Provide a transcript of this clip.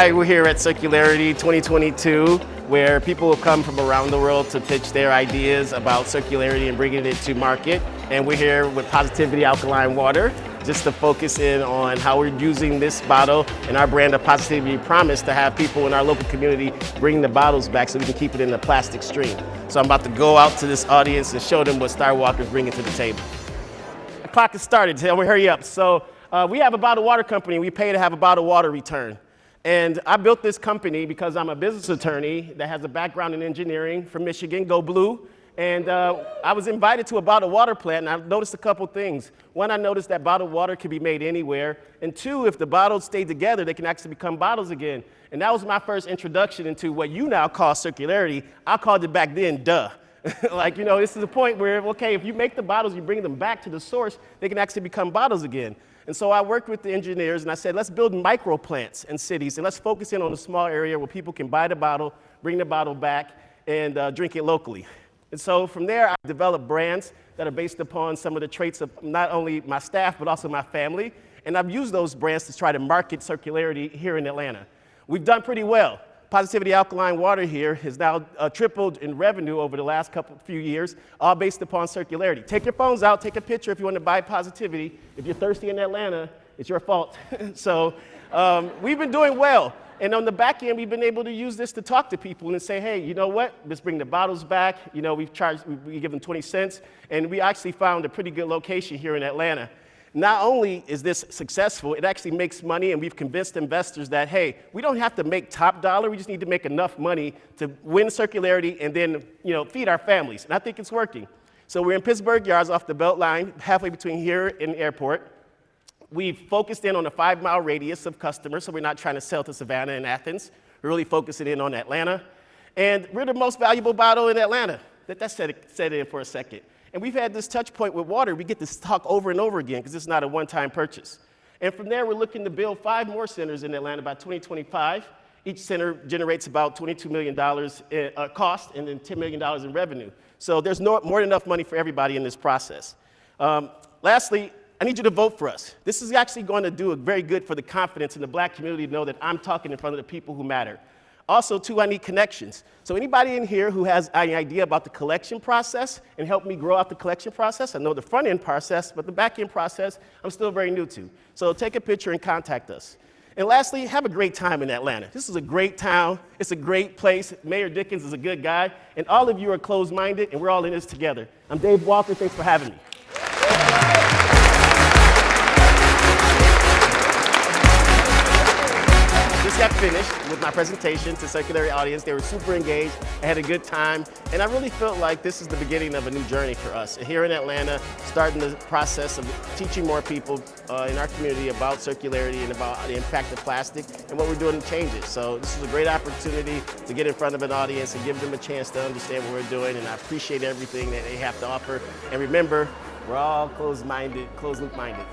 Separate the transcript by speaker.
Speaker 1: Hi, we're here at Circularity 2022, where people will come from around the world to pitch their ideas about circularity and bringing it to market. And we're here with Positivity Alkaline Water, just to focus in on how we're using this bottle and our brand of Positivity Promise to have people in our local community bring the bottles back so we can keep it in the plastic stream. So I'm about to go out to this audience and show them what StarWalker is bringing to the table. The clock has started, so hurry up. So we have a bottled water company. We pay to have a bottled water return. And I built this company because I'm a business attorney that has a background in engineering from Michigan, go blue. And I was invited to a bottled water plant, and I noticed a couple things. One, I noticed that bottled water can be made anywhere. And two, if the bottles stay together, they can actually become bottles again. And that was my first introduction into what you now call circularity. I called it back then, duh. Like, you know, this is the point where, okay, if you make the bottles, you bring them back to the source, they can actually become bottles again. And so I worked with the engineers and I said, let's build micro plants in cities and let's focus in on a small area where people can buy the bottle, bring the bottle back, and drink it locally. And so from there, I developed brands that are based upon some of the traits of not only my staff, but also my family. And I've used those brands to try to market circularity here in Atlanta. We've done pretty well. Positivity Alkaline Water here has now tripled in revenue over the last few years, all based upon circularity. Take your phones out, take a picture if you want to buy Positivity. If you're thirsty in Atlanta, it's your fault. So we've been doing well. And on the back end, we've been able to use this to talk to people and say, hey, you know what? Let's bring the bottles back. You know, we give them 20 cents. And we actually found a pretty good location here in Atlanta. Not only is this successful, it actually makes money, and we've convinced investors that, hey, we don't have to make top dollar, we just need to make enough money to win circularity and then, you know, feed our families. And I think it's working. So we're in Pittsburgh Yards off the Beltline, halfway between here and the airport. We've focused in on a 5-mile radius of customers, so we're not trying to sell to Savannah and Athens. We're really focusing in on Atlanta. And we're the most valuable bottle in Atlanta. Let's set it in for a second. And we've had this touch point with water. We get to talk over and over again because it's not a one-time purchase. And from there, we're looking to build 5 more centers in Atlanta by 2025. Each center generates about $22 million in cost and then $10 million in revenue. So there's more than enough money for everybody in this process. Lastly, I need you to vote for us. This is actually going to do very good for the confidence in the black community to know that I'm talking in front of the people who matter. Also, too, I need connections. So anybody in here who has an idea about the collection process and help me grow out the collection process, I know the front end process, but the back end process, I'm still very new to. So take a picture and contact us. And lastly, have a great time in Atlanta. This is a great town. It's a great place. Mayor Dickens is a good guy. And all of you are closed-minded, and we're all in this together. I'm Dave Walker. Thanks for having me. Just got finished with my presentation to Circularity audience. They were super engaged. I had a good time. And I really felt like this is the beginning of a new journey for us. Here in Atlanta, starting the process of teaching more people in our community about circularity and about the impact of plastic and what we're doing to change it. So this is a great opportunity to get in front of an audience and give them a chance to understand what we're doing. And I appreciate everything that they have to offer. And remember, we're all closed-minded, closed-loop-minded.